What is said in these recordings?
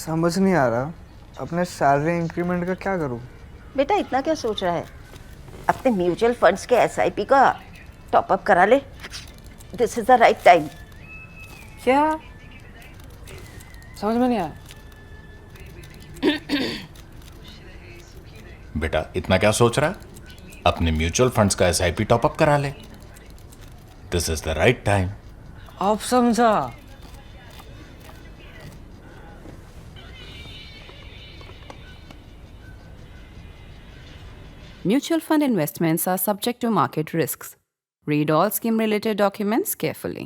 समझ नहीं आ रहा अपने सैलरी इंक्रीमेंट का क्या करूँ। बेटा इतना क्या सोच रहा है? अपने म्यूचुअल फंड्स के एसआईपी का टॉप अप करा ले। This is the right time. क्या? समझ में नहीं आया। बेटा इतना क्या सोच रहा है? अपने म्यूचुअल फंड्स का एसआईपी टॉपअप करा ले। This is the right time. अब समझा। Mutual fund investments are subject to market risks. Read all scheme related documents carefully.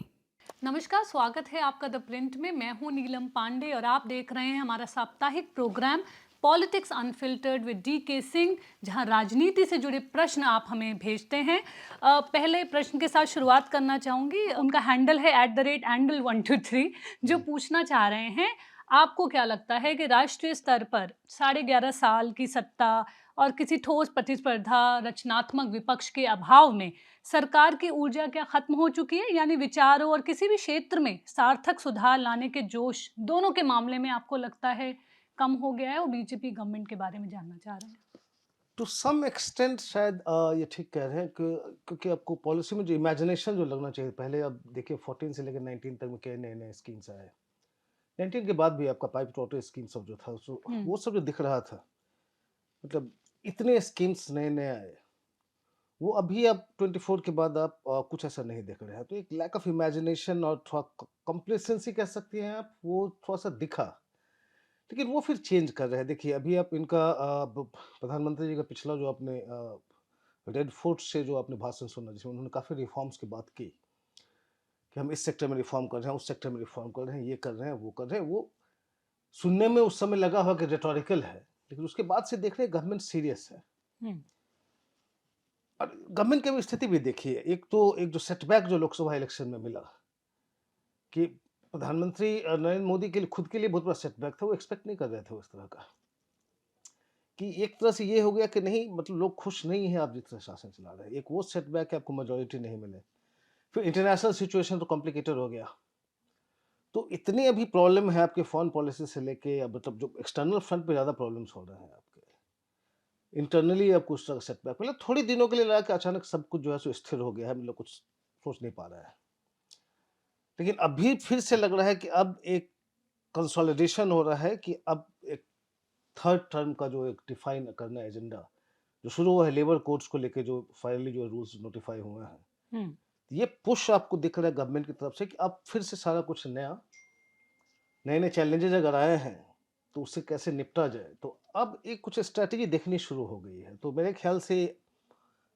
नमस्कार, स्वागत है आपका द प्रिंट में। मैं हूं नीलम पांडे और आप देख रहे हैं हमारा साप्ताहिक programme politics unfiltered with DK Singh, जहां राजनीति से जुड़े प्रश्न आप हमें भेजते हैं। पहले प्रश्न के साथ शुरुआत करना चाहूँगी। उनका हैंडल है @handle123, जो पूछना चाह रहे हैं, आपको क्या लगता है कि राष्ट्रीय स्तर पर 11.5 साल की सत्ता और किसी ठोस प्रतिस्पर्धा, रचनात्मक विपक्ष के अभाव में सरकार की ऊर्जा क्या खत्म हो चुकी है? यानी विचारों और किसी भी क्षेत्र में सार्थक सुधार लाने के जोश दोनों के मामले में आपको लगता है कम हो गया है? और बीजेपी गवर्नमेंट के बारे में जानना चाह रहे हैं। टू सम एक्सटेंट शायद ये ठीक कह रहे हैं क्योंकि आपको पॉलिसी में जो इमेजिनेशन जो लगना चाहिए, पहले आप देखिए 14 से लेकर 19 तक में क्या नए नए स्कीम्स आए। 19 के बाद भी आपका पाइप वाटर स्कीम सब जो था वो सब जो दिख रहा था, मतलब इतने स्कीम्स नए नए आए, वो अभी आप 24 के बाद आप कुछ ऐसा नहीं देख रहे हैं। तो एक लैक ऑफ इमेजिनेशन और थोड़ा कॉम्प्लेसेंसी कह सकती हैं आप, वो थोड़ा सा दिखा, लेकिन वो फिर चेंज कर रहे हैं। देखिए अभी आप इनका प्रधानमंत्री जी का पिछला जो आपने रेड फोर्ट से जो आपने भाषण सुना, जिसमें उन्होंने काफ़ी रिफॉर्म्स की बात की कि हम इस सेक्टर में रिफॉर्म कर रहे हैं, उस सेक्टर में रिफॉर्म कर रहे हैं, ये कर रहे हैं, वो कर रहे हैं, वो सुनने में उस समय लगा हुआ कि रेटोरिकल है, लेकिन उसके बाद से देख रहे हैं गवर्नमेंट सीरियस है। और गवर्नमेंट की भी स्थिति भी देखिए, एक जो सेटबैक जो लोकसभा इलेक्शन में मिला कि प्रधानमंत्री नरेंद्र मोदी के लिए खुद के लिए बहुत बड़ा सेटबैक था, वो एक्सपेक्ट नहीं कर रहे थे उस तरह का, कि एक तरह से ये हो गया कि नहीं, मतलब लोग खुश नहीं है आप जिस तरह शासन चला रहे हैं। एक वो सेटबैक है, आपको मेजोरिटी नहीं मिले, फिर इंटरनेशनल सिचुएशन तो कॉम्प्लिकेटेड हो गया। तो इतनी अभी प्रॉब्लम है आपके फॉरेन पॉलिसी से लेके, या मतलब जो एक्सटर्नल फ्रंट पे ज़्यादा प्रॉब्लम्स हो रहे हैं आपके, इंटरनली आपको उस तरह सेटबैक मतलब थोड़ी दिनों के लिए लगा कि अचानक सब कुछ जो है सो स्थिर हो गया है, मतलब कुछ सोच नहीं पा रहा है। लेकिन अभी फिर से लग रहा है कि अब एक कंसोलिडेशन हो रहा है, कि अब एक थर्ड टर्म का जो एक डिफाइन करना एजेंडा जो शुरू हुआ है लेबर कोड्स को लेके, जो फाइनली जो रूल्स नोटिफाई हुए हैं, ये पुश आपको दिख रहा है गवर्नमेंट की तरफ से कि अब फिर से सारा कुछ नया, नए नए चैलेंजेस अगर आए हैं तो उससे कैसे निपटा जाए। तो अब एक कुछ स्ट्रैटेजी देखनी शुरू हो गई है। तो मेरे ख्याल से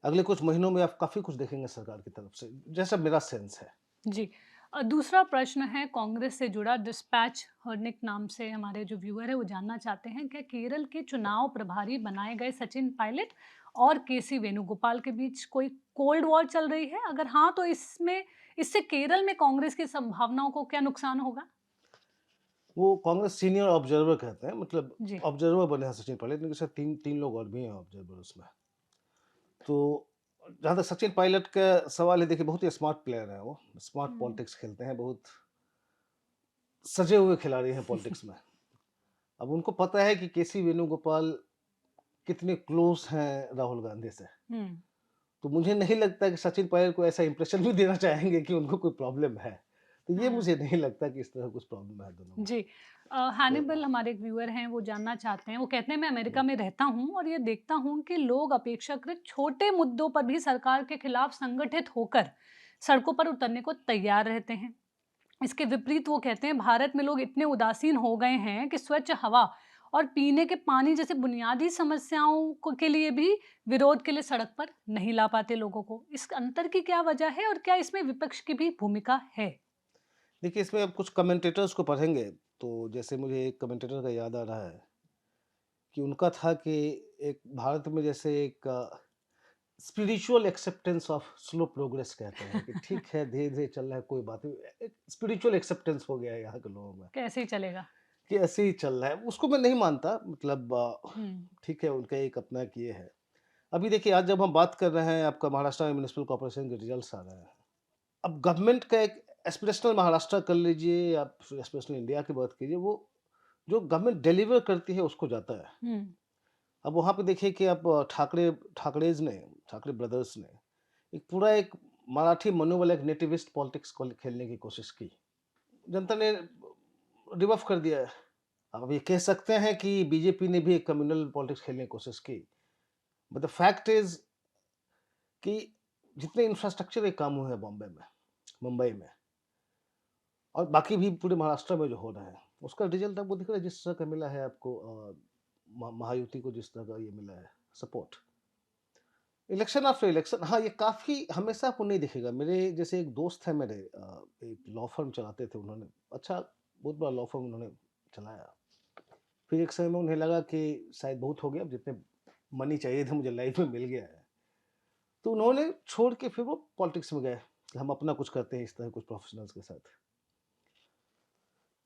अगले कुछ महीनों में आप काफ़ी कुछ देखेंगे सरकार की तरफ से, जैसा मेरा सेंस है। जी। दूसरा प्रश्न है कांग्रेस से जुड़ा। डिस्पैच हर्निक नाम से हमारे जो व्यूअर है वो जानना चाहते हैं, क्या केरल के चुनाव प्रभारी बनाए गए सचिन पायलट और KC वेणुगोपाल के बीच कोई कोल्ड वॉर चल रही है? अगर हाँ, तो इससे केरल में कांग्रेस की संभावनाओं को क्या नुकसान होगा? वो कांग्रेस सीनियर ऑब्जर्वर कहते हैं, मतलब जी। ऑब्जर्वर बने हैं सचिन पायलट, लेकिन शायद तीन लोग और भी हैं ऑब्जर्वर उसमें। तो जहाँ तक सचिन पायलट का सवाल है, देखिए बहुत ही स्मार्ट प्लेयर है, वो स्मार्ट पॉलिटिक्स खेलते हैं, बहुत सजे हुए खिलाड़ी हैं पॉलिटिक्स में। अब उनको पता है कि KC वेणुगोपाल कितने क्लोज हैं राहुल गांधी से, तो मुझे नहीं लगता कि सचिन पायलट को ऐसा इंप्रेशन भी देना चाहेंगे कि उनको कोई प्रॉब्लम है। तो ये मुझे नहीं लगता कि इस तरह कुछ प्रॉब्लम है दोनों में। जी। हैनिबल हमारे एक व्यूअर हैं, वो जानना चाहते हैं, वो कहते हैं मैं अमेरिका में रहता हूँ और ये देखता हूँ कि लोग अपेक्षाकृत छोटे मुद्दों पर भी सरकार के खिलाफ संगठित होकर सड़कों पर उतरने को तैयार रहते हैं। इसके विपरीत वो कहते हैं भारत में लोग इतने उदासीन हो गए हैं कि स्वच्छ हवा और पीने के पानी जैसे बुनियादी समस्याओं के लिए भी विरोध के लिए सड़क पर नहीं ला पाते लोगों को। इस अंतर की क्या वजह है और क्या इसमें विपक्ष की भी भूमिका है? देखिए इसमें अब कुछ कमेंटेटर्स को पढ़ेंगे तो जैसे मुझे एक कमेंटेटर का याद आ रहा है कि उनका था कि एक भारत में जैसे एक spiritual acceptance of slow progress कहते हैं, कि ठीक है धीरे धीरे चल रहा है, कोई बात नहीं, एक स्पिरिचुअल एक्सेप्टेंस हो गया है यहाँ के लोगों में कैसे ही चलेगा? कि ऐसे ही चल रहा है। उसको मैं नहीं मानता, मतलब ठीक है, उनका एक अपना किए है। अभी देखिए आज जब हम बात कर रहे हैं, आपका महाराष्ट्र में म्यूनिसिपल कॉर्पोरेशन के रिजल्ट्स आ रहे हैं। अब गवर्नमेंट का एक एस्पिरेशनल महाराष्ट्र कर लीजिए या एस्पिरेशनल इंडिया की बात कीजिए, वो जो गवर्नमेंट डिलीवर करती है उसको जाता है। हम्म, अब वहाँ पे देखिए कि अब ठाकरे ब्रदर्स ने एक मराठी मनोबल एक नेटिविस्ट पॉलिटिक्स को खेलने की कोशिश की। जनता ने रिबफ कर दिया है। अब ये कह सकते हैं कि बीजेपी ने भी एक कम्युनल पॉलिटिक्स खेलने की कोशिश की, बट द फैक्ट इज कि जितने इंफ्रास्ट्रक्चर के काम हुए हैं बॉम्बे में, मुंबई में और बाकी भी पूरे महाराष्ट्र में जो हो रहा है, उसका रिजल्ट आपको दिख रहा है जिस तरह का मिला है आपको। महायुति को जिस तरह का ये मिला है सपोर्ट इलेक्शन आफ्टर इलेक्शन। हाँ, ये काफ़ी हमेशा आपको नहीं दिखेगा। मेरे जैसे एक दोस्त है मेरे, एक लॉ फर्म चलाते थे उन्होंने, अच्छा बहुत बड़ा लॉ फर्म उन्होंने चलाया। फिर एक समय में उन्हें लगा कि शायद बहुत हो गया, अब जितने मनी चाहिए थे मुझे लाइफ में मिल गया है, तो उन्होंने छोड़ के फिर वो पॉलिटिक्स में गए कि हम अपना कुछ करते हैं इस तरह कुछ प्रोफेशनल्स के साथ।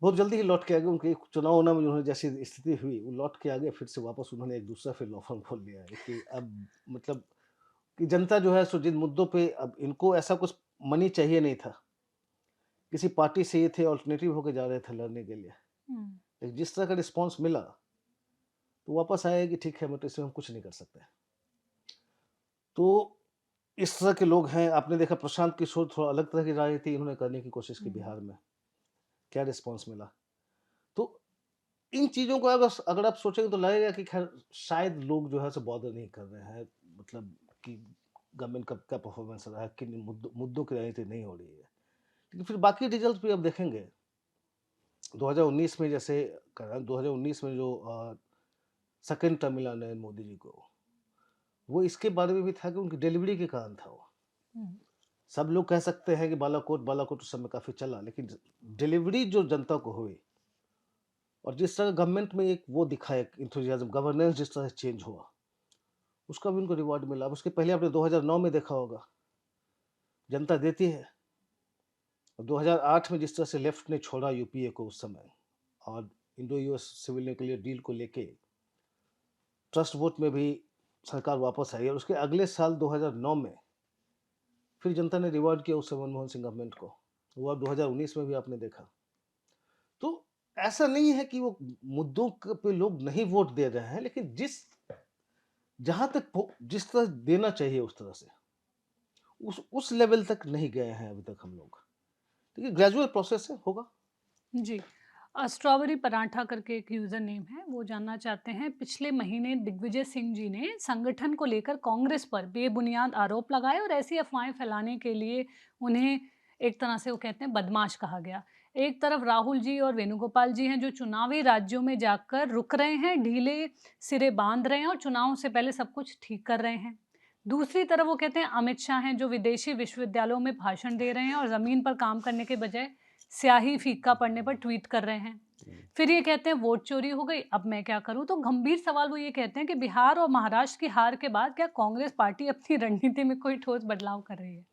बहुत जल्दी ही लौट के आ गए। उनके चुनाव में उन्होंने जैसी स्थिति हुई वो लौट के आ गए, फिर से वापस उन्होंने एक दूसरा फिर लॉ फर्म खोल लिया है कि अब मतलब कि जनता जो है सो जिन मुद्दों पे अब इनको ऐसा कुछ मनी चाहिए नहीं था, किसी पार्टी से ये थे ऑल्टरनेटिव होके जा रहे थे लड़ने के लिए, हम्म, लेकिन जिस तरह का रिस्पांस मिला तो वापस आए कि ठीक है मतलब इसमें हम कुछ नहीं कर सकते। तो इस तरह के लोग हैं। आपने देखा प्रशांत किशोर थोड़ा अलग तरह की राजनीति इन्होंने करने की कोशिश की बिहार में, क्या रिस्पांस मिला। तो इन चीज़ों को अगर आप सोचेंगे तो लगेगा कि खैर शायद लोग जो है सो बॉदर नहीं कर रहे हैं, मतलब कि गवर्नमेंट का क्या परफॉर्मेंस रहा है, किन मुद्दों की राजनीति नहीं हो रही है। लेकिन फिर बाकी रिजल्ट भी आप देखेंगे 2019 में, जैसे 2019 में जो सेकेंड टर्म मिला नरेंद्र मोदी जी को, वो इसके बारे में भी था कि उनकी डिलीवरी के कारण था वो। हम्म, सब लोग कह सकते हैं कि बालाकोट उस समय काफ़ी चला, लेकिन डिलीवरी जो जनता को हुई और जिस तरह गवर्नमेंट में एक वो दिखा, एक इंथुजियाज्म, गवर्नेंस जिस तरह से चेंज हुआ, उसका भी उनको रिवॉर्ड मिला। अब उसके पहले आपने 2009 में देखा होगा, जनता देती है। और 2008 में जिस तरह से लेफ्ट ने छोड़ा यूपीए को उस समय, और Indo US civil nuclear deal को लेके ट्रस्ट वोट में भी सरकार वापस आई, और उसके अगले साल 2009 में फिर जनता ने रिवॉर्ड किया उस समय मनमोहन सिंह गवर्नमेंट को। वो अब 2019 में भी आपने देखा। तो ऐसा नहीं है कि वो मुद्दों पे लोग नहीं वोट दे रहे हैं, लेकिन जहां तक जिस तरह देना चाहिए उस तरह से उस लेवल तक नहीं गए हैं अभी तक हम लोग। देखिए ग्रेजुअल प्रोसेस है, होगा। जी। स्ट्रॉबेरी पराठा करके एक यूज़र नेम है, वो जानना चाहते हैं, पिछले महीने दिग्विजय सिंह जी ने संगठन को लेकर कांग्रेस पर बेबुनियाद आरोप लगाए और ऐसी अफवाहें फैलाने के लिए उन्हें एक तरह से वो कहते हैं बदमाश कहा गया। एक तरफ राहुल जी और वेणुगोपाल जी हैं जो चुनावी राज्यों में जाकर रुक रहे हैं, ढीले सिरे बांध रहे हैं और चुनाव से पहले सब कुछ ठीक कर रहे हैं। दूसरी तरफ वो कहते हैं अमित शाह हैं जो विदेशी विश्वविद्यालयों में भाषण दे रहे हैं और ज़मीन पर काम करने के बजाय स्याही फीका पड़ने पर ट्वीट कर रहे हैं। फिर ये कहते हैं वोट चोरी हो गई, अब मैं क्या करूं। तो गंभीर सवाल वो ये कहते हैं कि बिहार और महाराष्ट्र की हार के बाद क्या कांग्रेस पार्टी अपनी रणनीति में कोई ठोस बदलाव कर रही है?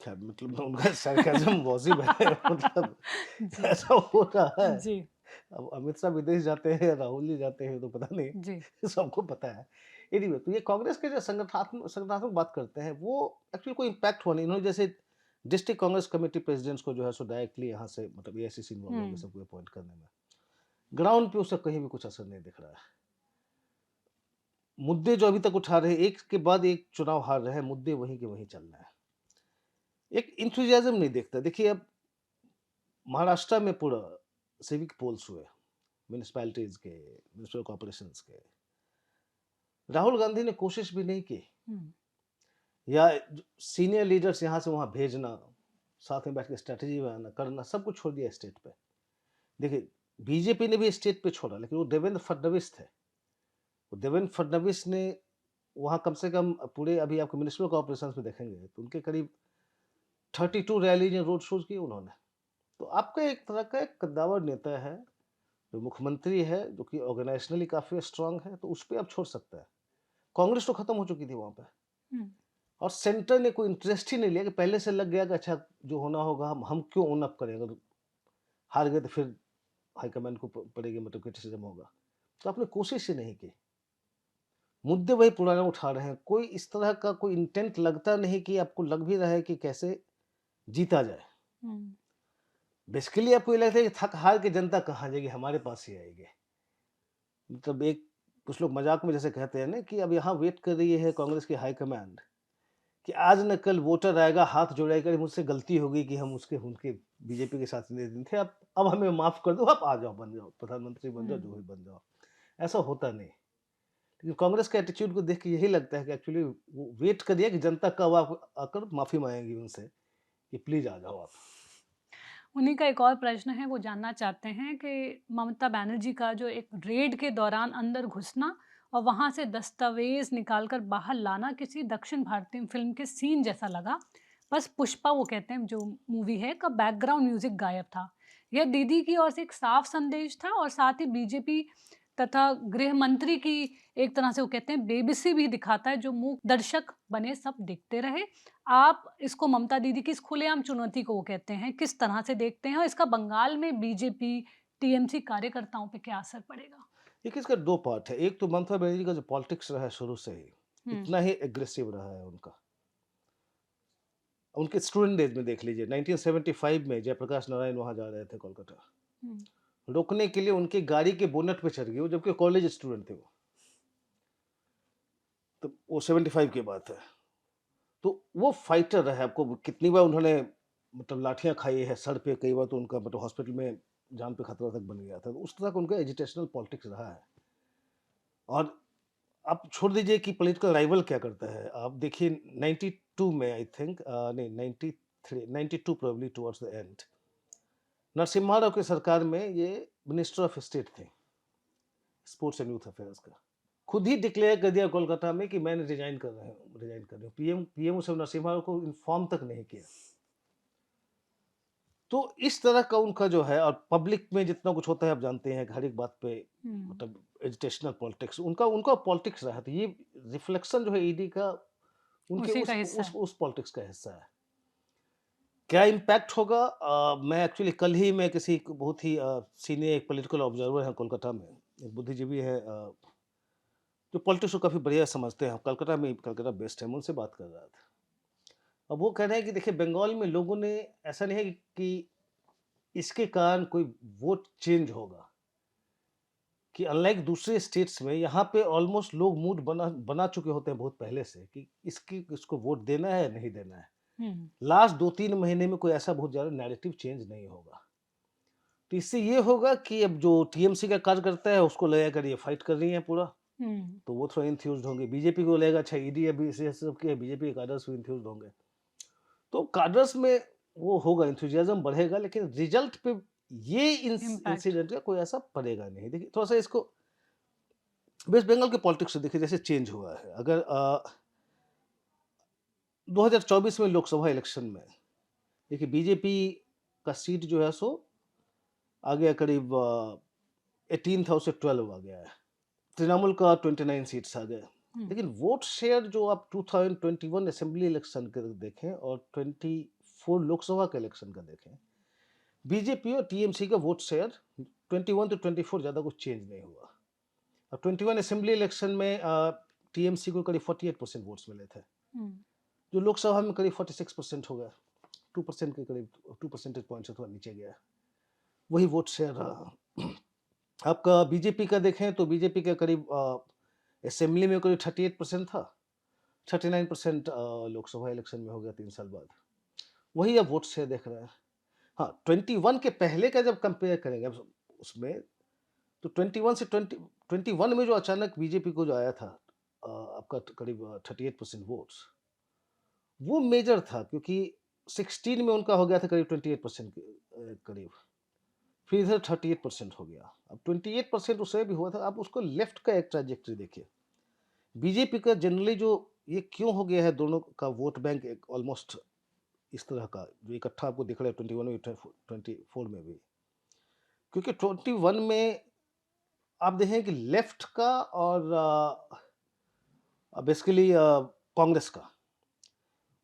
खैर मतलब उनका सरकाज़म वाजिब है मतलब जी, ऐसा हो रहा है। जी, अब अमित शाह विदेश जाते हैं, राहुल जी जाते हैं, तो पता नहीं जी। सबको पता है। एनीवे, तो ये कांग्रेस के जो संगठनात्मक बात करते हैं वो एक्चुअली कोई इम्पैक्ट हुआ नहीं। इन्होंने जैसे डिस्ट्रिक्ट कांग्रेस कमेटी प्रेसिडेंट्स को जो है सो डायरेक्टली यहाँ से मतलब एआईसीसी इन्वॉल्व हो गए सबको अपॉइंट करने में। ग्राउंड पे उसका कहीं भी कुछ असर नहीं दिख रहा है। मुद्दे जो अभी तक उठा रहे हैं, एक के बाद एक चुनाव हार रहे हैं, मुद्दे वहीं के वहीं चल रहे हैं। एक इंथुजियाज्म नहीं दिखता। देखिए अब महाराष्ट्र में पूरा सिविक पोल्स हुए, म्यूनिसिपैलिटीज के, म्यूनिसिपल कॉर्पोरेशंस के। राहुल गांधी ने कोशिश भी नहीं की, हम्म, या सीनियर लीडर्स यहाँ से वहाँ भेजना, साथ में बैठ के स्ट्रेटेजी बनाना करना, सब कुछ छोड़ दिया स्टेट पे। देखिए बीजेपी ने भी स्टेट पे छोड़ा, लेकिन वो देवेंद्र फडणवीस थे। वो देवेंद्र फडणवीस ने वहाँ कम से कम पूरे, अभी आपको म्यूनिसिपल कॉर्पोरेशन में देखेंगे तो उनके करीब 32 रैलीज रोड शोज किए उन्होंने। तो आपका एक तरह का एक कद्दावर नेता है जो मुख्यमंत्री है, जो कि ऑर्गेनाइजेशनली काफ़ी स्ट्रांग है, तो उस पर आप छोड़ सकते हैं। कांग्रेस तो खत्म हो चुकी थी वहाँ पे, हम्म, और सेंटर ने कोई इंटरेस्ट ही नहीं लिया कि पहले से लग गया कि अच्छा जो होना होगा हम क्यों ओन अप करें, अगर हार गए तो फिर हाईकमांड को पड़ेगी मतलब क्रिटिसिज्म होगा। तो आपने कोशिश ही नहीं की, मुद्दे वही पुराना उठा रहे हैं। कोई इस तरह का कोई इंटेंट लगता नहीं कि आपको लग भी रहा है कि कैसे जीता जाए। हम्म, बेसिकली आपको ये लगता है कि थक हार के जनता कहाँ जाएगी, हमारे पास ही आएगी। मतलब एक कुछ लोग मजाक में जैसे कहते हैं ना कि अब यहाँ वेट कर रही है कांग्रेस की हाईकमांड कि आज न कल वोटर आएगा, हाथ जोड़ेगा कि मुझसे गलती हो गई कि हम उसके उनके बीजेपी के साथ नहीं थे, अब हमें माफ कर दो, आप आ जाओ, बन जाओ प्रधानमंत्री, बन जाओ, जो भी बन जाओ। ऐसा होता नहीं। लेकिन कांग्रेस के एटीट्यूड को देख के यही लगता है कि एक्चुअली वो वेट करिए कि जनता कब आकर माफी मांगेगी उनसे कि प्लीज आ जाओ आप। उन्हीं का एक और प्रश्न है, वो जानना चाहते हैं कि ममता बनर्जी का जो एक रेड के दौरान अंदर घुसना और वहाँ से दस्तावेज निकालकर बाहर लाना किसी दक्षिण भारतीय फिल्म के सीन जैसा लगा। बस पुष्पा वो कहते हैं जो मूवी है का बैकग्राउंड म्यूजिक गायब था। यह दीदी की ओर से एक साफ संदेश था और साथ ही बीजेपी तथा गृह मंत्री की एक तरह से वो कहते हैं बेबसी भी दिखाता है, जो मूक दर्शक बने सब देखते रहे। आप इसको ममता दीदी की इस खुलेआम चुनौती को वो कहते हैं किस तरह से देखते हैं और इसका बंगाल में बीजेपी टीएमसी कार्यकर्ताओं पे क्या असर पड़ेगा? देखिए, इसका दो पार्ट है। एक तो ममता बनर्जी का जो पॉलिटिक्स रहा है शुरू से ही, इतना ही एग्रेसिव रहा है उनका। उनके स्टूडेंट डेज में देख लीजिए, 1975 में जयप्रकाश नारायण वहां जा रहे थे कोलकाता, रोकने के लिए उनकी गाड़ी के बोनट पे चढ़ गए वो, जबकि कॉलेज स्टूडेंट थे वो। तो वो 75 की बात है। तो वो फाइटर रहे। आपको कितनी बार उन्होंने मतलब लाठियां खाई है सर पे, कई बार तो उनका मतलब हॉस्पिटल में जान पे खतरा तक बन गया था। तो उस तरह का उनका एजुटेशनल पॉलिटिक्स रहा है। और आप छोड़ दीजिए कि पॉलिटिकल राइवल क्या करता है। आप देखिए 92 में आई थिंक नहीं 93 92 probably towards the end, Narasimha Rao की सरकार में ये मिनिस्टर ऑफ स्टेट थे स्पोर्ट्स एंड यूथ अफेयर्स का। खुद ही डिक्लेयर कर दिया कोलकाता में कि मैं रिजाइन कर रहा हूँ। पीएम उसे नरसिम्हा राव को इन्फॉर्म तक नहीं किया। तो इस तरह का उनका जो है, और पब्लिक में जितना कुछ होता है आप जानते हैं, हर एक बात पे मतलब एजुटेशनल पॉलिटिक्स उनका उनका पॉलिटिक्स रहा। तो ये रिफ्लेक्शन जो है ईडी का उनके उसी का हिस्सा है। उस पॉलिटिक्स का हिस्सा है। क्या इम्पैक्ट होगा? मैं एक्चुअली कल ही मैं किसी बहुत ही सीनियर एक पॉलिटिकल ऑब्जर्वर है कोलकाता में, एक बुद्धिजीवी है जो पॉलिटिक्स को काफ़ी बढ़िया समझते हैं, कलकत्ता में, कलकत्ता बेस्ड है, मैं उनसे बात कर रहा था। अब वो कह रहे हैं कि देखिए बंगाल में लोगों ने, ऐसा नहीं है कि इसके कारण कोई वोट चेंज होगा, कि अनलाइक दूसरे स्टेट्स में यहाँ पे ऑलमोस्ट लोग मूड बना चुके होते हैं बहुत पहले से कि इसको वोट देना है या नहीं देना है। लास्ट 2-3 महीने में कोई ऐसा बहुत ज़्यादा नैरेटिव चेंज नहीं होगा। तो इससे ये होगा कि अब जो टीएमसी का कार्य करता है उसको लगेगा कि ये फाइट कर रही है पूरा, तो वो थोड़ा इन्फ्यूज्ड होंगे। बीजेपी को लगेगा अच्छा ईडी अभी इसे सब के, बीजेपी के कार्डर्स भी इन्फ्यूज्ड होंगे। तो कार्डर्स में वो होगा, इंथुजियाज्म बढ़ेगा, लेकिन रिजल्ट पे ये इंसिडेंट का कोई ऐसा पड़ेगा नहीं। देखिए थोड़ा सा इसको वेस्ट बंगाल के पॉलिटिक्स से देखिए जैसे चेंज हुआ है। अगर 2024 में लोकसभा इलेक्शन में देखिए बीजेपी का सीट जो है सो आ गया करीब 18 था, उसे 12 आ गया है। तृणमूल का 29 सीट्स आ गए। लेकिन वोट शेयर जो आप 2021 असेंबली इलेक्शन का देखें और 24 लोकसभा के इलेक्शन का देखें, बीजेपी और टीएमसी का वोट शेयर 21 to 24 ज़्यादा कुछ चेंज नहीं हुआ। और 21 असेंबली इलेक्शन में टीएमसी को करीब 48% वोट्स मिले थे, जो लोकसभा में करीब 46% हो गया, 2% के करीब 2 परसेंटेज पॉइंट से थोड़ा नीचे गया। वही वोट शेयर रहा। आपका बीजेपी का देखें तो बीजेपी का करीब असेंबली में करीब 38% था, 39% लोकसभा इलेक्शन में हो गया 3 साल बाद। वही अब वोट शेयर देख रहे हैं। हाँ, 21 के पहले का जब कंपेयर करेंगे उसमें, तो 21 से 21 में जो अचानक बीजेपी को जो आया था आपका करीब 38% वोट्स, वो मेजर था, क्योंकि 16 में उनका हो गया था करीब 28% के करीब, फिर इधर 38% हो गया। अब 28% उससे भी हुआ था। आप उसको लेफ्ट का एक ट्रैजेक्टरी देखिए। बीजेपी का जनरली जो ये क्यों हो गया है, दोनों का वोट बैंक एक ऑलमोस्ट इस तरह का जो इकट्ठा आपको दिख रहा है 21 में 24 में भी, क्योंकि 21 में आप देखें कि लेफ्ट का और बेसिकली कांग्रेस का,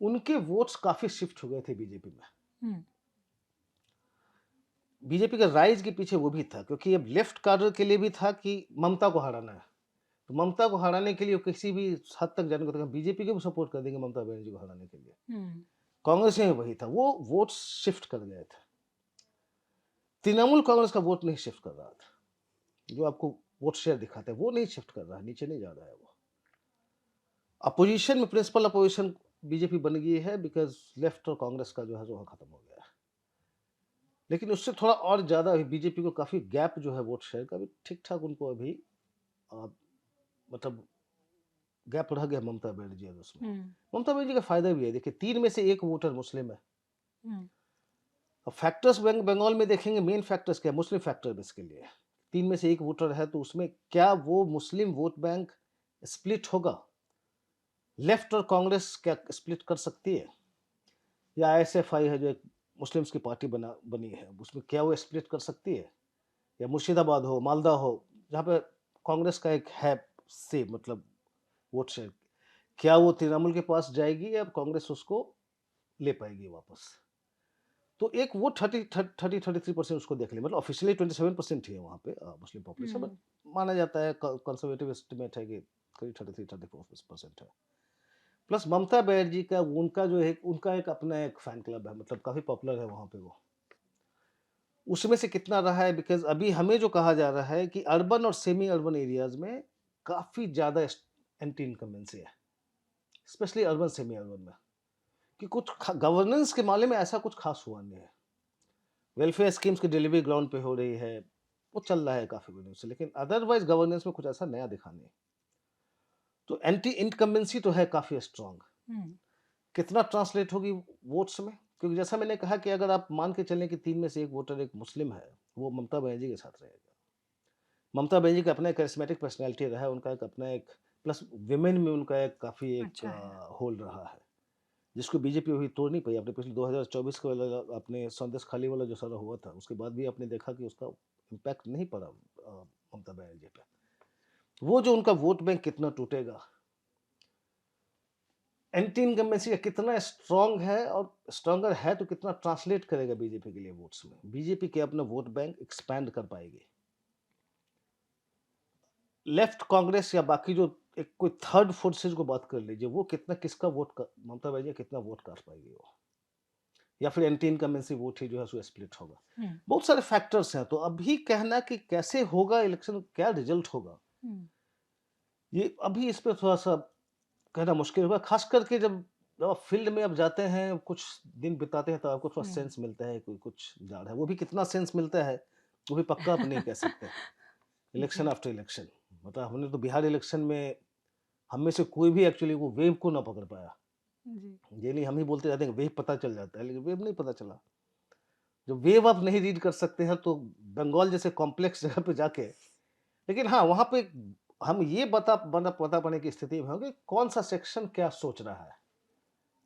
उनके वोट्स काफी शिफ्ट हो गए थे बीजेपी में। बीजेपी का राइज के पीछे वो भी था, क्योंकि अब लेफ्ट कार्डर के लिए भी था कि ममता को हराना है, तो ममता को हराने के लिए किसी भी हद तक जाने को बीजेपी को भी सपोर्ट कर देंगे ममता बनर्जी को हराने के लिए। कांग्रेस में वही था, वो वोट शिफ्ट कर गए थे। तृणमूल कांग्रेस का वोट नहीं शिफ्ट कर रहा था, जो आपको वोट शेयर दिखाता है, वो नहीं शिफ्ट कर रहा है, नीचे नहीं जा रहा है वो। अपोजिशन में प्रिंसिपल अपोजिशन बीजेपी बन गई है बिकॉज लेफ्ट और कांग्रेस का जो है वो खत्म हो गया है। लेकिन उससे थोड़ा और ज़्यादा बीजेपी को काफ़ी गैप जो है वोट शेयर का भी ठीक ठाक उनको अभी मतलब गैप रह गया ममता बनर्जी और उसमें। ममता बनर्जी का फायदा भी है, देखिए 3 में से 1 वोटर मुस्लिम है। अब फैक्टर्स बंगाल में देखेंगे, मेन फैक्टर्स क्या है, मुस्लिम फैक्टर इसके लिए 3 में से 1 वोटर है, तो उसमें क्या वो मुस्लिम वोट बैंक स्प्लिट होगा? लेफ्ट और कांग्रेस क्या स्प्लिट कर सकती है? या एसएफआई है जो एक मुस्लिम्स की पार्टी बनी है, उसमें क्या वो स्प्लिट कर सकती है? या मुर्शिदाबाद हो, मालदा हो, जहाँ पे कांग्रेस का एक है से मतलब वोट शेयर, क्या वो तृणमूल के पास जाएगी या कांग्रेस उसको ले पाएगी वापस? तो एक वो 33% उसको देख ले, मतलब ऑफिशियली 27% ही है वहाँ पे मुस्लिम पॉपुलेशन, बट माना जाता है कंजर्वेटिव एस्टिमेट है कि करीब 33-34% है। प्लस ममता बनर्जी का उनका जो है उनका एक अपना एक फैन क्लब है, मतलब काफ़ी पॉपुलर है वहाँ पे वो। उसमें से कितना रहा है, बिकॉज अभी हमें जो कहा जा रहा है कि अर्बन और सेमी अर्बन एरियाज में काफ़ी ज़्यादा एंटी इनकम्बेंसी है, स्पेशली अर्बन सेमी अर्बन में, कि कुछ गवर्नेंस के मामले में ऐसा कुछ खास हुआ नहीं है। वेलफेयर स्कीम्स की डिलीवरी ग्राउंड पे हो रही है, वो चल रहा है काफ़ी दिनों से, लेकिन अदरवाइज गवर्नेंस में कुछ ऐसा नया दिखा नहीं। तो एंटी इनकम्बेंसी तो है काफ़ी स्ट्रांग। कितना ट्रांसलेट होगी वोट्स में, क्योंकि जैसा मैंने कहा कि अगर आप मान के चलें कि 3 में से 1 वोटर एक मुस्लिम है, वो ममता बनर्जी के साथ रहेगा। ममता बनर्जी का अपना एक करिश्मेटिक पर्सनैलिटी रहा है, उनका एक अपना एक, प्लस विमेन में उनका एक काफ़ी एक होल्ड रहा है, जिसको बीजेपी अभी तोड़ नहीं पाई। आपने पिछले 2024 के वाला अपने संदेश खाली वाला जो सारा हुआ था, उसके बाद भी आपने देखा कि उसका इम्पैक्ट नहीं पड़ा ममता बनर्जी पे। वो जो उनका वोट बैंक कितना टूटेगा, एंटी इनकम्बेंसी कितना स्ट्रांग है, और स्ट्रांगर है तो कितना ट्रांसलेट करेगा बीजेपी के लिए वोट्स में, बीजेपी के अपना वोट बैंक एक्सपैंड कर पाएगी। लेफ्ट कांग्रेस या बाकी जो एक कोई थर्ड फोर्सेज को बात कर लीजिए, वो कितना किसका वोट ममता बनर्जी कितना वोट काट पाएगी वो, या फिर एंटी इनकम्बेंसी वोट ही जो है सो स्प्लिट होगा। बहुत सारे फैक्टर्स हैं, तो अभी कहना कि कैसे होगा इलेक्शन, क्या रिजल्ट होगा, ये अभी इस पर थोड़ा सा कहना मुश्किल होगा, खास करके जब आप फील्ड में अब जाते हैं, कुछ दिन बिताते हैं, तो आपको थोड़ा सेंस मिलता है कोई कुछ जा रहा है। वो भी कितना सेंस मिलता है वो भी पक्का आप नहीं कह सकते। इलेक्शन आफ्टर इलेक्शन, मतलब हमने तो बिहार इलेक्शन में हम में से कोई भी एक्चुअली वो वेव को ना पकड़ पाया। ये नहीं हम ही बोलते रहते हैं वेव पता चल जाता है, लेकिन वेव नहीं पता चला। जब वेव आप नहीं रीड कर सकते हैं तो बंगाल जैसे कॉम्प्लेक्स जगह पे जाके, लेकिन हाँ वहाँ पे हम ये पता पाने की स्थिति में होंगे कौन सा सेक्शन क्या सोच रहा है।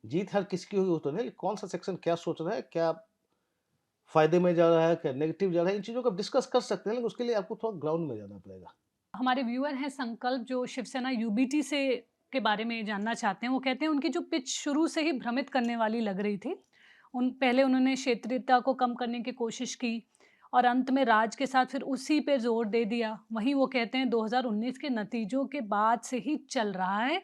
जीत हर किसकी होगी वो तो नहीं, कौन सा सेक्शन क्या सोच रहा है, क्या फायदे में जा रहा है, क्या नेगेटिव जा रहा है, इन चीज़ों को आप डिस्कस कर सकते हैं, लेकिन उसके लिए आपको थोड़ा ग्राउंड में जाना पड़ेगा। हमारे व्यूअर हैं संकल्प, जो शिवसेना यूबीटी से के बारे में जानना चाहते हैं। वो कहते हैं उनकी जो पिच शुरू से ही भ्रमित करने वाली लग रही थी। पहले उन्होंने क्षेत्रीयता को कम करने की कोशिश की और अंत में राज के साथ फिर उसी पे जोर दे दिया। वहीं वो कहते हैं 2019 के नतीजों के बाद से ही चल रहा है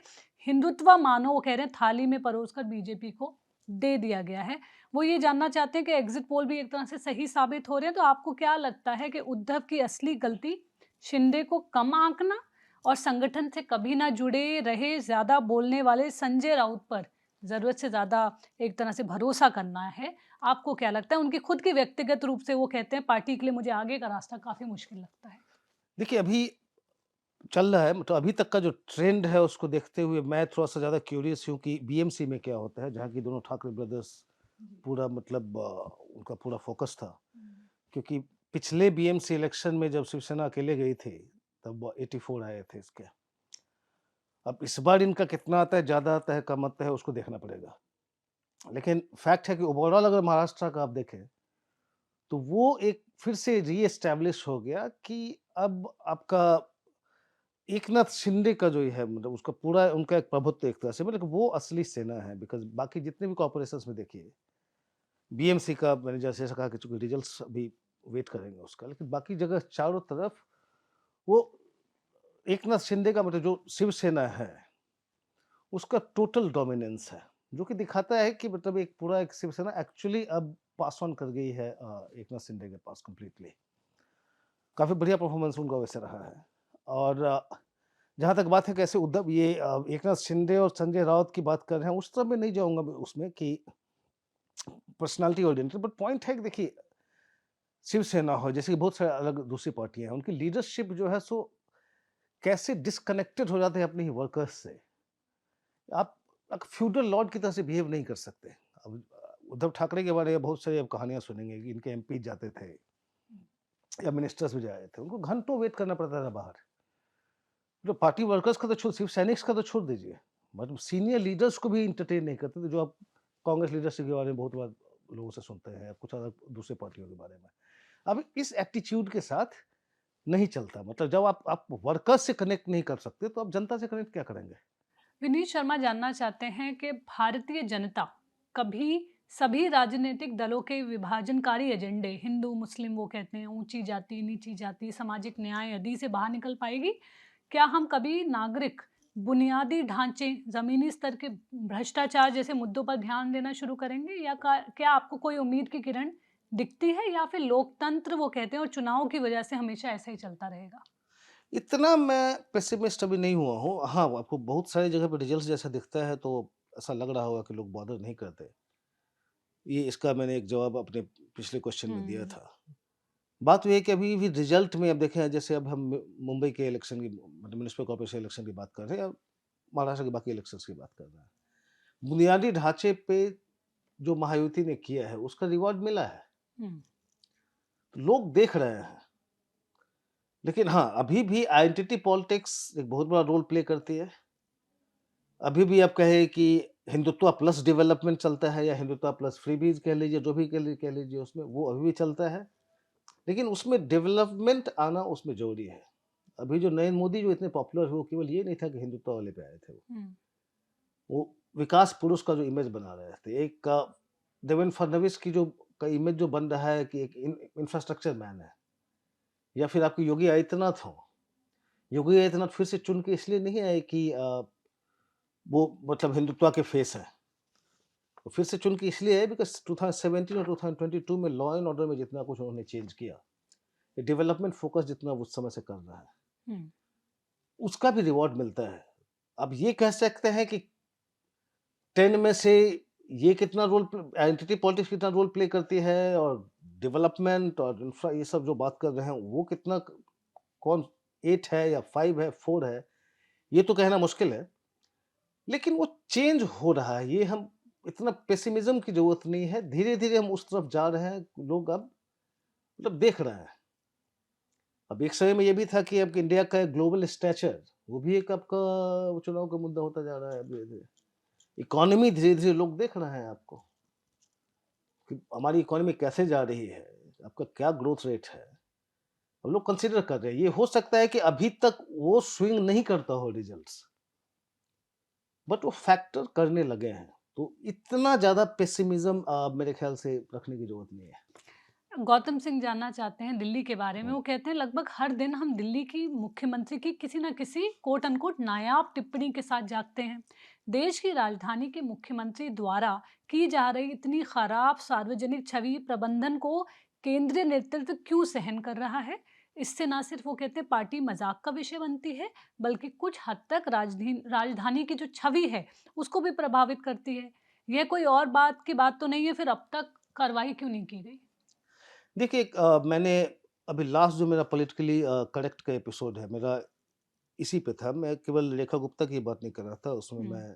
हिंदुत्व, मानो वो कह रहे हैं थाली में परोसकर बीजेपी को दे दिया गया है। वो ये जानना चाहते हैं कि एग्जिट पोल भी एक तरह से सही साबित हो रहे हैं, तो आपको क्या लगता है कि उद्धव की असली गलती शिंदे को कम आंकना और संगठन से कभी ना जुड़े रहे ज़्यादा बोलने वाले संजय राउत पर ज़रूरत से ज़्यादा एक तरह से भरोसा करना है? आपको क्या लगता है? उनकी खुद की व्यक्तिगत रूप से वो कहते हैं पार्टी के लिए मुझे आगे का रास्ता काफ़ी मुश्किल लगता है। देखिए अभी चल रहा है, मतलब अभी तक का जो ट्रेंड है उसको देखते हुए मैं थोड़ा सा ज़्यादा क्यूरियस हूँ कि बीएमसी में क्या होता है, जहाँ की दोनों ठाकरे ब्रदर्स पूरा मतलब उनका पूरा फोकस था। क्योंकि पिछले बीएमसी इलेक्शन में जब शिवसेना अकेले गई थी तब 84 आए थे इसके। अब इस बार इनका कितना आता है, ज़्यादा आता है, कम आता है, उसको देखना पड़ेगा। लेकिन फैक्ट है कि ओवरऑल अगर महाराष्ट्र का आप देखें तो वो एक फिर से रीएस्टैब्लिश हो गया कि अब आपका एकनाथ शिंदे का जो है मतलब उसका पूरा उनका एक प्रभुत्व एक तरह से, मतलब वो असली सेना है। बिकॉज बाकी जितने भी कॉर्पोरेशंस में देखिए, बीएमसी का मैंने जैसे कहा कि चूंकि रिजल्ट्स अभी वेट करेंगे उसका, लेकिन बाकी जगह चारों तरफ वो एकनाथ शिंदे का मतलब जो शिवसेना है उसका टोटल डोमिनेंस है, जो कि दिखाता है कि मतलब एक पूरा एक शिवसेना एक्चुअली अब पास ऑन कर गई है एकनाथ शिंदे के पास कंप्लीटली। काफ़ी बढ़िया परफॉर्मेंस उनका वैसे रहा है। और जहाँ तक बात है कैसे उद्धव ये एकनाथ शिंदे और संजय राउत की बात कर रहे हैं, उस तरफ मैं नहीं जाऊँगा उसमें कि पर्सनैलिटी ओरिएंटेड, बट पॉइंट है कि देखिए शिवसेना हो, जैसे कि बहुत सारे अलग दूसरी पार्टियाँ हैं, उनकी लीडरशिप जो है सो कैसे डिस्कनेक्टेड हो जाते हैं अपने ही वर्कर्स से। आप एक फ्यूडल लॉर्ड की तरह से बिहेव नहीं कर सकते। अब उद्धव ठाकरे के बारे में बहुत सारी अब कहानियाँ सुनेंगे कि इनके एमपी जाते थे या मिनिस्टर्स भी जाए थे, उनको घंटों वेट करना पड़ता था बाहर। जो पार्टी वर्कर्स का तो छोड़, सिर्फ सैनिक्स का तो छोड़ दीजिए, मतलब सीनियर लीडर्स को भी इंटरटेन नहीं करते थे, जो आप कांग्रेस लीडरशिप के बारे में बहुत बार लोगों से सुनते हैं, कुछ अलग दूसरे पार्टियों के बारे में। अब इस एटीट्यूड के साथ नहीं चलता, मतलब जब आप वर्कर्स से कनेक्ट नहीं कर सकते तो आप जनता से कनेक्ट क्या करेंगे? विनीत शर्मा जानना चाहते हैं कि भारतीय जनता कभी सभी राजनीतिक दलों के विभाजनकारी एजेंडे, हिंदू मुस्लिम वो कहते हैं, ऊंची जाति नीची जाति, सामाजिक न्याय आदि से बाहर निकल पाएगी? क्या हम कभी नागरिक बुनियादी ढांचे, जमीनी स्तर के भ्रष्टाचार जैसे मुद्दों पर ध्यान देना शुरू करेंगे, या क्या आपको कोई उम्मीद की किरण दिखती है, या फिर लोकतंत्र वो कहते हैं और चुनाव की वजह से हमेशा ऐसा ही चलता रहेगा? इतना मैं पेसिमिस्ट अभी नहीं हुआ हूँ। हाँ, आपको बहुत सारी जगह पे रिजल्ट्स जैसा दिखता है तो ऐसा लग रहा होगा कि लोग बॉदर नहीं करते। ये इसका मैंने एक जवाब अपने पिछले क्वेश्चन में दिया था। बात ये है कि अभी भी रिजल्ट में अब देखें, जैसे अब हम मुंबई के इलेक्शन की, मतलब म्युनिसिपल कॉर्पोरेशन इलेक्शन की बात कर रहे हैं, या महाराष्ट्र के बाकी इलेक्शंस की बात कर रहे हैं। बुनियादी ढांचे पे जो महायुति ने किया है उसका रिवॉर्ड मिला है, लोग देख रहे हैं। लेकिन हाँ, अभी भी आइडेंटिटी पॉलिटिक्स एक बहुत बड़ा रोल प्ले करती है। अभी भी आप कहें कि हिंदुत्व प्लस डेवलपमेंट चलता है, या हिंदुत्व प्लस फ्रीबीज कह लीजिए, जो भी कह लीजिए, उसमें वो अभी भी चलता है। लेकिन उसमें डेवलपमेंट आना उसमें जरूरी है। अभी जो नरेंद्र मोदी जो इतने पॉपुलर हुए, केवल ये नहीं था कि हिंदुत्व वाले पे आए थे, वो विकास पुरुष का जो इमेज बना रहे थे। एक देवेंद्र फडणवीस की जो का इमेज जो बन रहा है कि एक इंफ्रास्ट्रक्चर मैन है, या फिर आपके योगी आदित्यनाथ हो। योगी आदित्यनाथ फिर से चुन के इसलिए नहीं आए कि वो मतलब हिंदुत्व के फेस है, वो फिर से चुन के इसलिए है बिकॉज 2017 और 2022 में लॉ एंड ऑर्डर में जितना कुछ उन्होंने चेंज किया, डेवलपमेंट फोकस जितना उस समय से कर रहा है, उसका भी रिवॉर्ड मिलता है। अब ये कह सकते हैं कि 10 में से ये कितना रोल, आइडेंटिटी पॉलिटिक्स कितना रोल प्ले करती है, और डेवलपमेंट और इंफ्रा, ये सब जो बात कर रहे हैं वो कितना, कौन 8 है या 5 है 4 है, ये तो कहना मुश्किल है। लेकिन वो चेंज हो रहा है, ये हम इतना पेसिमिज्म की जरूरत नहीं है। धीरे धीरे हम उस तरफ जा रहे हैं, लोग अब मतलब देख रहे हैं। अब एक समय में ये भी था कि अब इंडिया का ग्लोबल स्टैचर, वो भी एक आपका चुनाव का मुद्दा होता जा रहा है। धीरे धीरे इकोनॉमी, धीरे धीरे लोग देख रहे हैं आपको कि हमारी इकोनॉमी कैसे जा रही है, आपका क्या ग्रोथ रेट है, हम लोग कंसिडर कर रहे हैं। ये हो सकता है कि अभी तक वो स्विंग नहीं करता हो रिजल्ट्स, बट वो फैक्टर करने लगे हैं। तो इतना ज्यादा पेसिमिज्म मेरे ख्याल से रखने की जरूरत नहीं है। गौतम सिंह जानना चाहते हैं दिल्ली के बारे में। वो कहते हैं लगभग हर दिन हम दिल्ली की मुख्यमंत्री की किसी ना किसी कोट अनकोट नायाब टिप्पणी के साथ जागते हैं। देश की राजधानी के मुख्यमंत्री द्वारा की जा रही इतनी खराब सार्वजनिक छवि प्रबंधन को केंद्रीय नेतृत्व क्यों सहन कर रहा है? इससे ना सिर्फ वो कहते हैं पार्टी मजाक का विषय बनती है, बल्कि कुछ हद तक राजधानी की जो छवि है उसको भी प्रभावित करती है। यह कोई और बात की बात तो नहीं है, फिर अब तक कार्रवाई क्यों नहीं की गई? देखिए, मैंने अभी लास्ट जो मेरा पॉलिटिकली करेक्ट का एपिसोड है मेरा, इसी पे था। मैं केवल रेखा गुप्ता की बात नहीं कर रहा था उसमें, मैं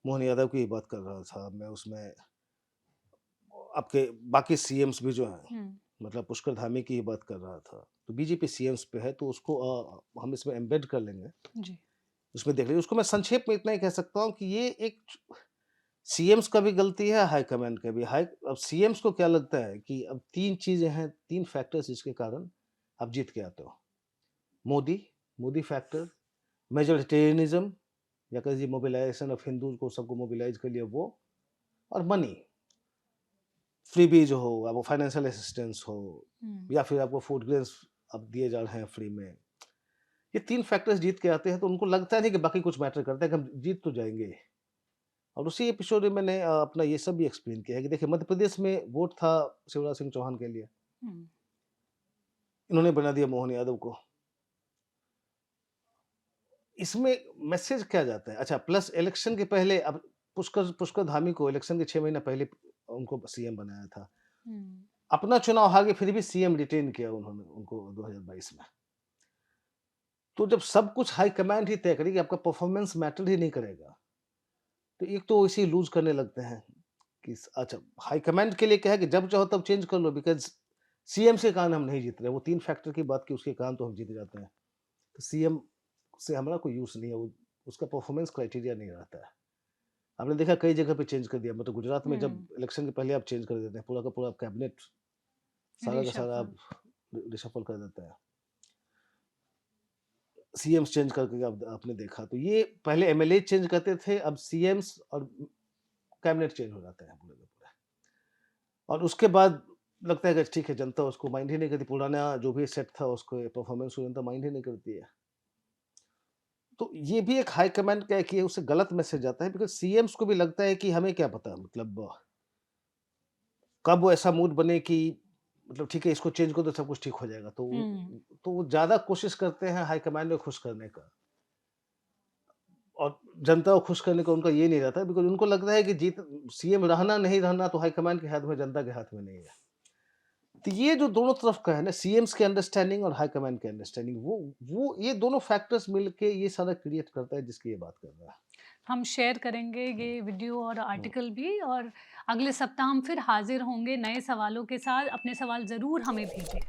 मोहन यादव की बात कर रहा था। मैं उसमें आपके बाकी सीएम्स भी जो हैं, मतलब पुष्कर धामी की ही बात कर रहा था। तो बीजेपी सीएम्स पे है, तो उसको हम इसमें एम्बेड कर लेंगे जी। उसमें, देख लीजिए। उसको मैं संक्षेप में इतना ही कह सकता हूँ कि ये एक सीएम्स का भी गलती है, हाई कमांड का भी। अब सीएम्स को क्या लगता है कि अब 3 चीजें हैं, 3 फैक्टर्स जिसके कारण आप जीत के आते हो। मोदी फैक्टर, मेजोरिटेरियनिज्म, या कह लीजिए मोबिलाइजेशन ऑफ हिंदूज को, सबको मोबिलाइज कर लिया वो, और मनी, फ्रीबीज हो, आपको फाइनेंशियल असिस्टेंस हो, या फिर आपको फूड ग्रेन्स अब दिए जा रहे हैं फ्री में। ये 3 फैक्टर्स जीत के आते हैं, तो उनको लगता नहीं कि बाकी कुछ मैटर करता है, कि हम जीत तो जाएंगे। और उसी एपिसोड में मैंने अपना ये सब भी एक्सप्लेन किया है कि देखिए, मध्य प्रदेश में वोट था शिवराज सिंह चौहान के लिए, इन्होंने बना दिया मोहन यादव को। इसमें मैसेज क्या जाता है? अच्छा, प्लस इलेक्शन के पहले अब पुष्कर पुष्कर धामी को इलेक्शन के 6 महीना पहले उनको सीएम बनाया था। अपना चुनाव हारे फिर भी सीएम रिटेन किया उन्होंने उनको 2022 में। तो जब सब कुछ हाई कमांड ही तय करेगी, आपका परफॉर्मेंस मैटर ही नहीं करेगा, तो एक तो इसे लूज़ करने लगते हैं कि अच्छा, हाई कमांड के लिए क्या है कि जब चाहो तब चेंज कर लो, बिकॉज़ सीएम से कारण हम नहीं जीत रहे। वो 3 फैक्टर की बात की, उसके कारण तो हम जीत जाते हैं। तो सीएम से हमारा कोई यूज़ नहीं है, वो उसका परफॉर्मेंस क्राइटेरिया नहीं रहता है। आपने देखा कई जगह पे चेंज कर दिया, मतलब गुजरात में जब इलेक्शन के पहले आप चेंज कर देते हैं, पूरा का पूरा कैबिनेट सारा का सारा आप रिशफल कर देते हैं। सीएम्स चेंज करके आप आपने देखा, तो ये पहले एमएलए चेंज करते थे, अब सीएम्स और कैबिनेट चेंज हो जाते हैं पूरे के पूरे। और उसके बाद लगता है कि ठीक है, जनता उसको माइंड ही नहीं करती, पुराना जो भी सेट था उसको परफॉर्मेंस को जनता माइंड ही नहीं करती है। तो ये भी एक हाई कमांड का एक ये उससे गलत मैसेज आता है, बिकॉज़ सीएम्स को भी लगता है कि हमें क्या पता, मतलब कब वो ऐसा मूड बने कि मतलब ठीक है, इसको चेंज कर दो सब कुछ ठीक हो जाएगा। तो वो ज़्यादा कोशिश करते हैं हाई कमांड को खुश करने का। और जनता को खुश करने का उनका ये नहीं रहता है, बिकॉज़ उनको लगता है कि जीत सीएम रहना नहीं रहना तो हाई कमांड के हाथ में, जनता के हाथ में नहीं है। तो ये जो दोनों तरफ का है ना, सीएम्स की अंडरस्टैंडिंग और हाई कमांड की अंडरस्टैंडिंग, वो ये दोनों फैक्टर्स मिलके ये सारा क्रिएट करता है जिसकी ये बात कर रहा है। हम शेयर करेंगे ये वीडियो और आर्टिकल भी, और अगले सप्ताह हम फिर हाजिर होंगे नए सवालों के साथ। अपने सवाल ज़रूर हमें भेजें।